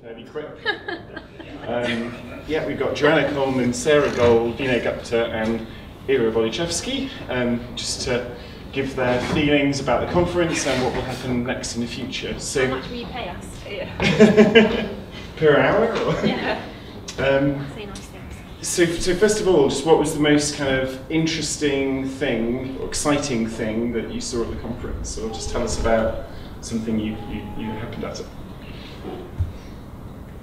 Fairly quick. Yeah, we've got Joanna Coleman, Sarah Gold, Dina Gupta, and Ira Wolichewski, just to give their feelings about the conference and what will happen next in the future. So, how much will you pay us? Yeah. Per hour? Or? Yeah. Say nice things. So first of all, just what was the most kind of interesting thing or exciting thing that you saw at the conference? Or just tell us about something you happened at it.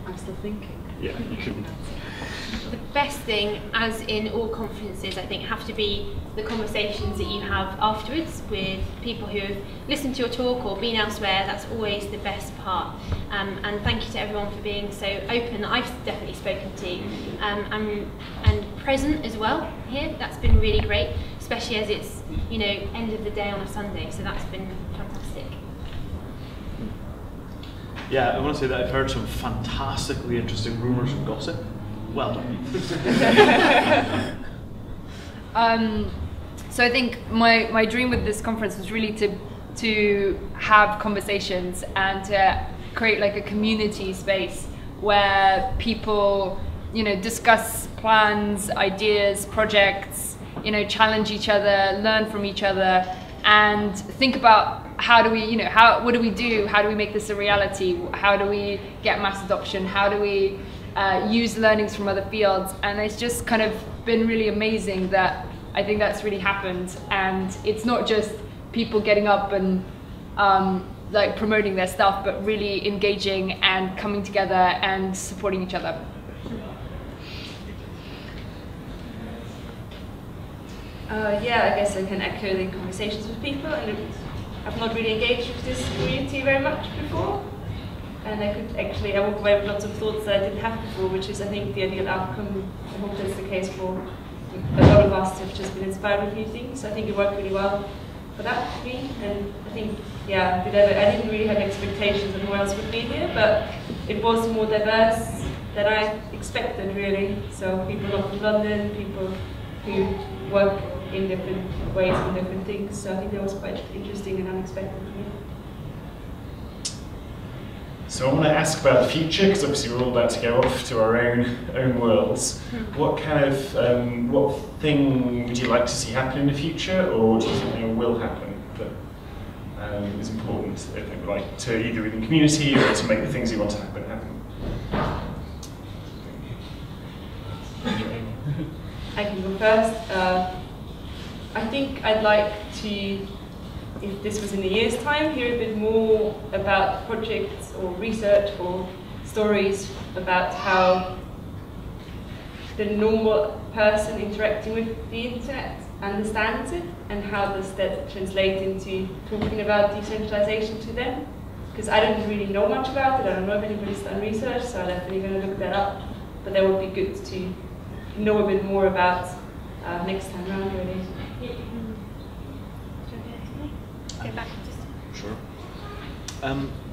I'm still thinking. Yeah, you can. The best thing, as in all conferences, I think have to be the conversations that you have afterwards with people who have listened to your talk or been elsewhere. That's always the best part. And thank you to everyone for being so open that I've definitely spoken to, and present as well here. That's been really great, especially as it's, you know, end of the day on a Sunday. So that's been fantastic. Yeah, I want to say that I've heard some fantastically interesting rumours and gossip. Well done. So I think my dream with this conference was really to have conversations and to create like a community space where people, you know, discuss plans, ideas, projects, you know, challenge each other, learn from each other, and think about how do we, you know, what do we do? How do we make this a reality? How do we get mass adoption? How do we use learnings from other fields? And it's just kind of been really amazing that I think that's really happened. And it's not just people getting up and like promoting their stuff, but really engaging and coming together and supporting each other. Yeah, I guess I can echo the conversations with people, and I've not really engaged with this community very much before. And I walk away with lots of thoughts that I didn't have before, which is, I think, the ideal outcome. I hope that's the case for a lot of us who've just been inspired with new things. I think it worked really well for that for me. And I think, yeah, I didn't really have expectations of who else would be here, but it was more diverse than I expected, really. So people not from London, people who work in different ways and different things. So I think that was quite interesting and unexpected for me. So I want to ask about the future, because obviously we're all about to go off to our own worlds. What kind of what thing would you like to see happen in the future, or do you think there will happen that is important, I think, like to either in the community or to make the things you want to happen happen? I can go first. I think I'd like to, if this was in a year's time, hear a bit more about projects or research or stories about how the normal person interacting with the internet understands it, and how does that translate into talking about decentralization to them. Because I don't really know much about it, I don't know if anybody's done research, so I'm definitely going to look that up. But that would be good to know a bit more about next time around, really. Sure.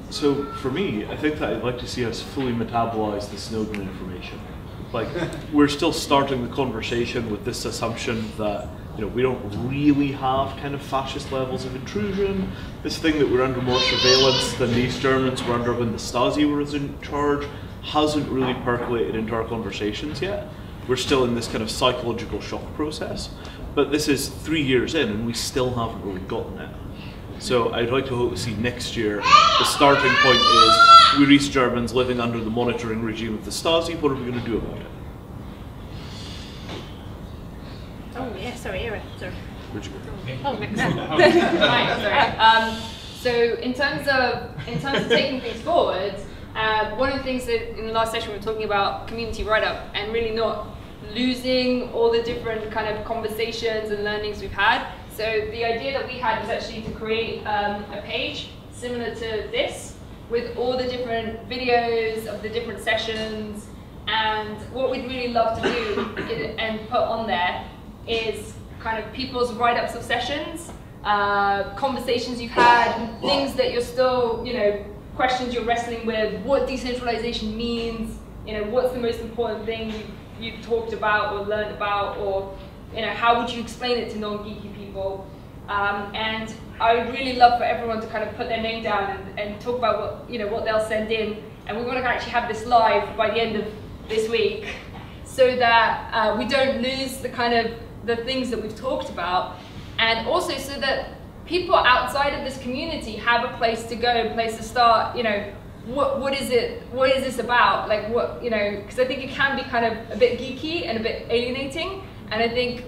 So for me, I think that I'd like to see us fully metabolize the Snowden information. Like, we're still starting the conversation with this assumption that, you know, we don't really have kind of fascist levels of intrusion. This thing that we're under more surveillance than the East Germans were under when the Stasi was in charge hasn't really percolated into our conversations yet. We're still in this kind of psychological shock process. But this is 3 years in and we still haven't really gotten it. So I'd like to hope to see next year, the starting point is, we're East Germans living under the monitoring regime of the Stasi, what are we going to do about it? Oh yeah, sorry, Ira. Sorry. Where'd you go? Oh, next. Right, sorry. So in terms of taking things forward, one of the things that in the last session we were talking about community write-up and really not losing all the different kind of conversations and learnings we've had. So the idea that we had was actually to create a page similar to this with all the different videos of the different sessions, and what we'd really love to do and put on there is kind of people's write-ups of sessions, conversations you've had, things that you're still, you know, questions you're wrestling with, what decentralization means, you know, what's the most important thing you've talked about or learned about, or, you know, how would you explain it to non-geeky people? And I would really love for everyone to kind of put their name down and talk about what, you know, what they'll send in, and we want to actually have this live by the end of this week, so that we don't lose the kind of the things that we've talked about, and also so that people outside of this community have a place to go, a place to start. You know, what is this about? Like, what, you know, because I think it can be kind of a bit geeky and a bit alienating, and I think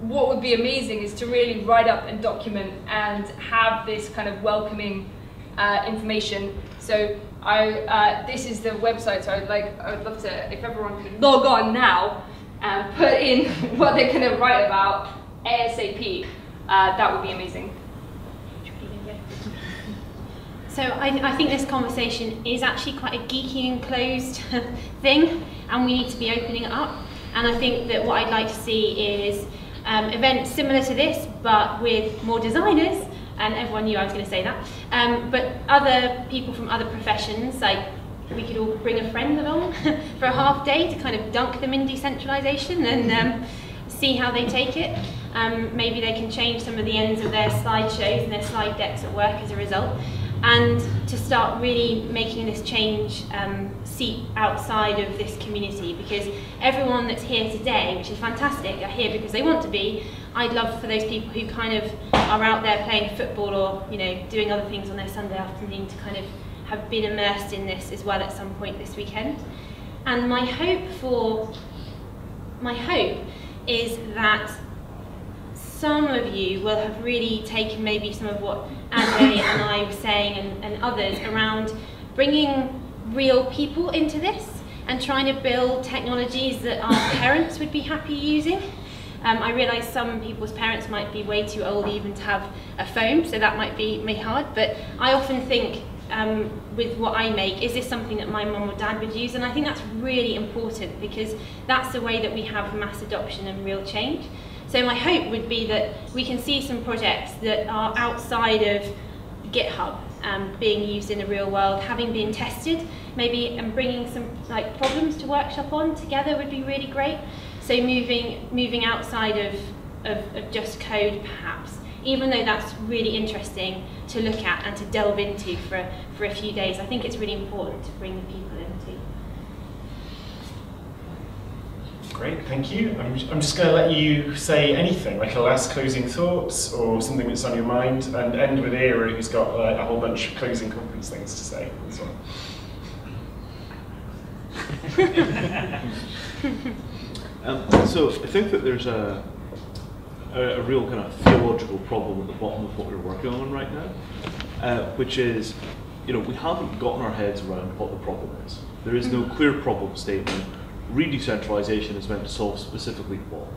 what would be amazing is to really write up and document and have this kind of welcoming information. So this is the website, so I would love to, if everyone could log on now and put in what they're going to write about ASAP, that would be amazing. So I think this conversation is actually quite a geeky and closed thing, and we need to be opening it up. And I think that what I'd like to see is events similar to this, but with more designers, and everyone knew I was going to say that, but other people from other professions, like we could all bring a friend along for a half day to kind of dunk them in decentralization and see how they take it. Maybe they can change some of the ends of their slideshows and their slide decks at work as a result, and to start really making this change seep outside of this community, because everyone that's here today, which is fantastic, are here because they want to be. I'd love for those people who kind of are out there playing football or, you know, doing other things on their Sunday afternoon to kind of have been immersed in this as well at some point this weekend. And my hope is that some of you will have really taken maybe some of what Anne and I were saying and others around bringing real people into this and trying to build technologies that our parents would be happy using. I realise some people's parents might be way too old even to have a phone, so that might be hard, but I often think with what I make, is this something that my mum or dad would use? And I think that's really important, because that's the way that we have mass adoption and real change. So my hope would be that we can see some projects that are outside of GitHub being used in the real world, having been tested, maybe, and bringing some like problems to workshop on together would be really great. So moving outside of just code, perhaps, even though that's really interesting to look at and to delve into for a few days. I think it's really important to bring the people in too. Great, thank you. I'm just going to let you say anything, like a last closing thoughts or something that's on your mind, and end with Era, who's got a whole bunch of closing conference things to say as well. So I think that there's a real kind of theological problem at the bottom of what we're working on right now, which is, you know, we haven't gotten our heads around what the problem is. There is no clear problem statement. Redecentralization is meant to solve specifically what.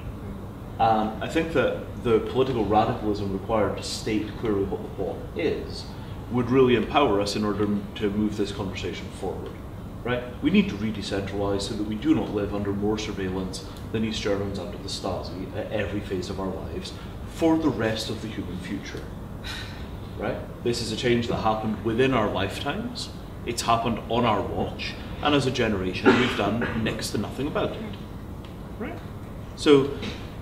I think that the political radicalism required to state clearly what the what is would really empower us in order to move this conversation forward. Right? We need to redecentralize so that we do not live under more surveillance than East Germans under the Stasi at every phase of our lives for the rest of the human future. Right? This is a change that happened within our lifetimes. It's happened on our watch, and as a generation, we've done next to nothing about it. Right? So,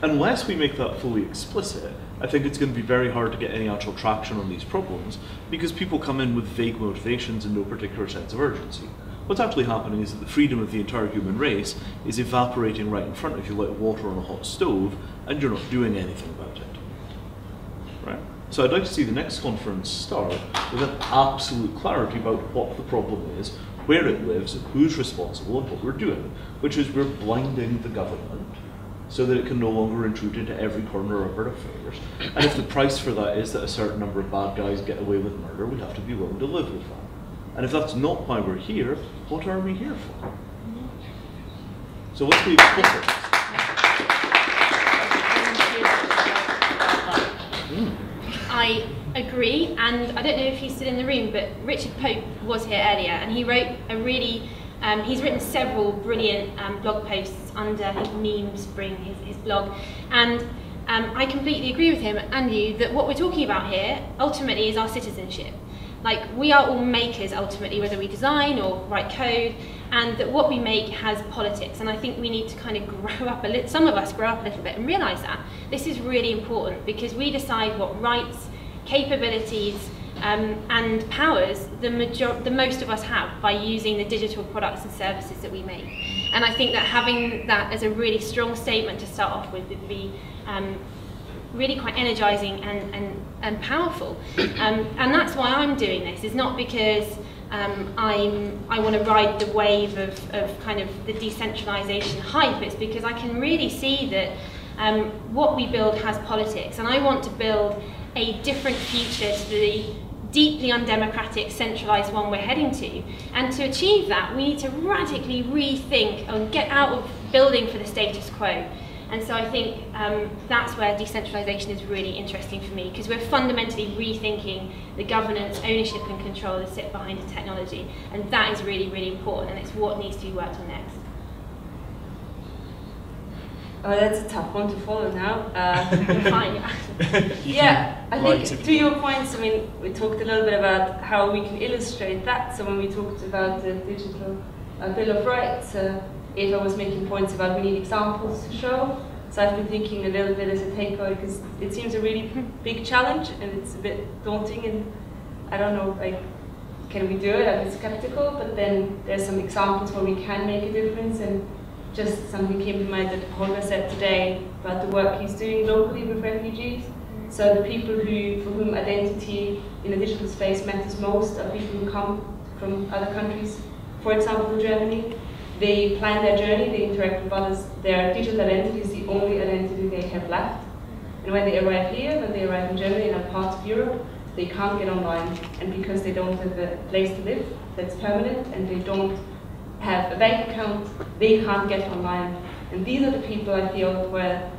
unless we make that fully explicit, I think it's going to be very hard to get any actual traction on these problems, because people come in with vague motivations and no particular sense of urgency. What's actually happening is that the freedom of the entire human race is evaporating right in front of you like water on a hot stove, and you're not doing anything about it. Right? So I'd like to see the next conference start with an absolute clarity about what the problem is, where it lives, who's responsible, and what we're doing, which is we're blinding the government so that it can no longer intrude into every corner of our affairs. And if the price for that is that a certain number of bad guys get away with murder, we have to be willing to live with that. And if that's not why we're here, what are we here for? So let's be explicit. I agree, and I don't know if he's still in the room, but Richard Pope was here earlier, and he wrote a really, he's written several brilliant blog posts under his memes, his blog, and I completely agree with him and you that what we're talking about here ultimately is our citizenship. Like, we are all makers ultimately, whether we design or write code, and that what we make has politics. And I think we need to kind of grow up a little, some of us grow up a little bit and realise that. This is really important, because we decide what rights, capabilities, and powers the most of us have by using the digital products and services that we make. And I think that having that as a really strong statement to start off with would be really quite energizing and powerful. And that's why I'm doing this. It's not because I want to ride the wave of kind of the decentralization hype. It's because I can really see that what we build has politics, and I want to build a different future to the deeply undemocratic, centralized one we're heading to. And to achieve that, we need to radically rethink and get out of building for the status quo. And so I think that's where decentralization is really interesting for me, because we're fundamentally rethinking the governance, ownership and control that sit behind the technology. And that is really, really important, and it's what needs to be worked on next. Oh, that's a tough one to follow now. Fine, yeah, I think to your points, I mean, we talked a little bit about how we can illustrate that. So when we talked about the digital Bill of Rights, Eva was making points about we need examples to show. So I've been thinking a little bit as a takeaway, because it seems a really big challenge and it's a bit daunting, and I don't know, like, can we do it? I'm skeptical, but then there's some examples where we can make a difference. And just something came to mind that Holger said today about the work he's doing locally with refugees. So the people for whom identity in a digital space matters most are people who come from other countries, for example Germany. They plan their journey, they interact with others, their digital identity is the only identity they have left. And when they arrive here, when they arrive in Germany and are part of Europe, they can't get online. And because they don't have a place to live that's permanent, and they don't have a bank account, they can't get online. And these are the people, I feel, where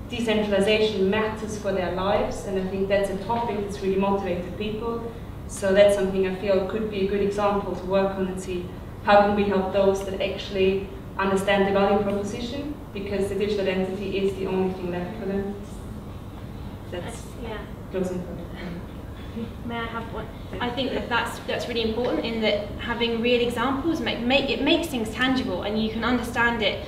decentralization matters for their lives, and I think that's a topic that's really motivated people. So that's something I feel could be a good example to work on and see how can we help those that actually understand the value proposition, because the digital identity is the only thing left for them. That's closing point. May I have one? I think that's really important, in that having real examples it makes things tangible, and you can understand it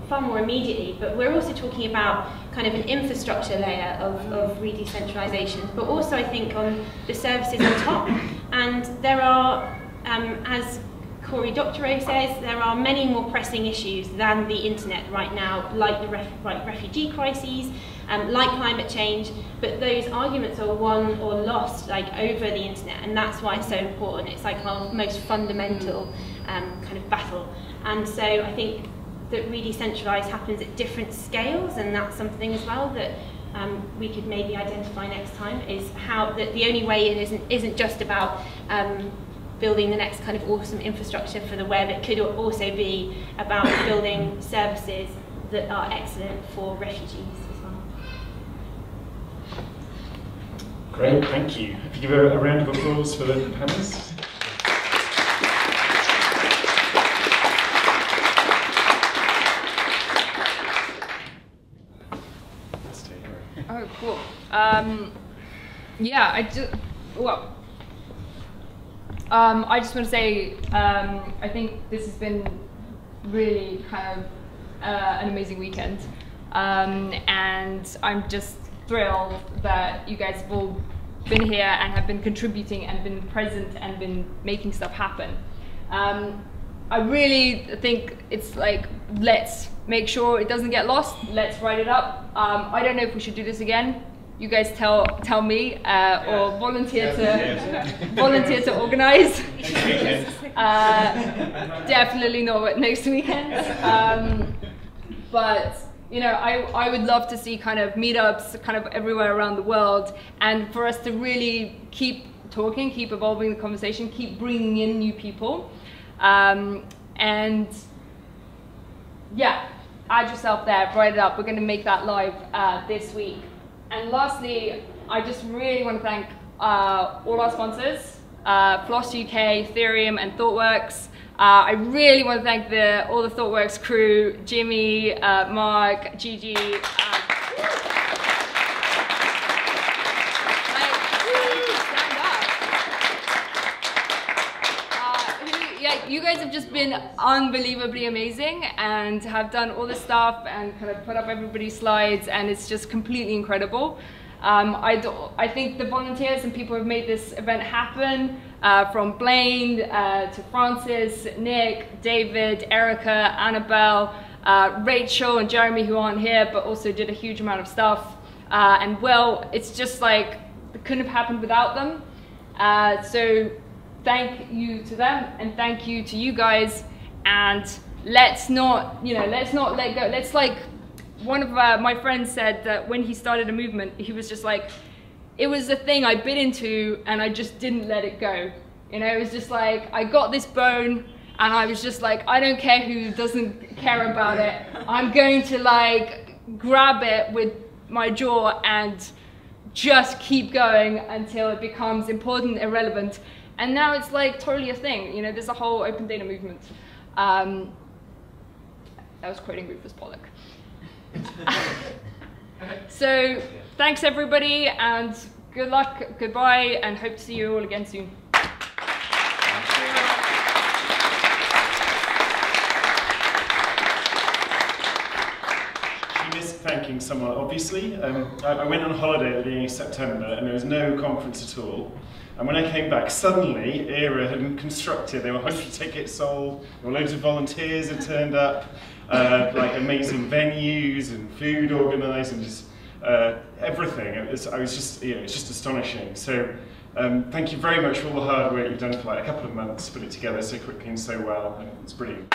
far more immediately. But we're also talking about kind of an infrastructure layer of re-decentralization, but also I think on the services on top. And there are, as Cory Doctorow says, there are many more pressing issues than the internet right now, like the refugee crises, like climate change, but those arguments are won or lost over the internet, and that's why it's so important. It's like our most fundamental kind of battle. And so I think that Redecentralize happens at different scales, and that's something as well that we could maybe identify next time, is how that the only way it isn't just about building the next kind of awesome infrastructure for the web. It could also be about building services that are excellent for refugees as well. Great, thank you. If you give a round of applause for the panelists. Oh, cool. Yeah, I just want to say, I think this has been really kind of an amazing weekend, and I'm just thrilled that you guys have all been here and have been contributing and been present and been making stuff happen. I really think it's like, let's make sure it doesn't get lost. Let's write it up. I don't know if we should do this again. You guys tell me, or volunteer to organize. Definitely not next weekend. But you know, I would love to see kind of meetups kind of everywhere around the world, and for us to really keep talking, keep evolving the conversation, keep bringing in new people, and yeah, add yourself there, write it up. We're going to make that live this week. And lastly, I just really want to thank all our sponsors, Floss UK, Ethereum, and ThoughtWorks. I really want to thank all the ThoughtWorks crew, Jimmy, Mark, Gigi. You guys have just been unbelievably amazing and have done all this stuff and kind of put up everybody's slides, and it's just completely incredible. I think the volunteers and people who have made this event happen, from Blaine to Francis, Nick, David, Erica, Annabelle, Rachel and Jeremy, who aren't here but also did a huge amount of stuff, and Will, it's just like it couldn't have happened without them. So thank you to them and thank you to you guys, and let's not let go. Let's, like, one of my friends said that when he started a movement, he was just like, it was a thing I bit into and I just didn't let it go. You know, it was just like, I got this bone and I was just like, I don't care who doesn't care about it. I'm going to, like, grab it with my jaw and just keep going until it becomes important, irrelevant. And now it's like totally a thing. You know, there's a whole open data movement. I was quoting Rufus Pollock. So thanks everybody, and good luck, goodbye, and hope to see you all again soon. You missed thanking someone, obviously. I went on holiday at the beginning of September and there was no conference at all. And when I came back, suddenly ERA had constructed, there were 100 tickets sold, there were loads of volunteers had turned up, like amazing venues and food organised and just everything. It's just astonishing. So thank you very much for all the hard work you've done for like a couple of months to put it together so quickly and so well. And it's brilliant.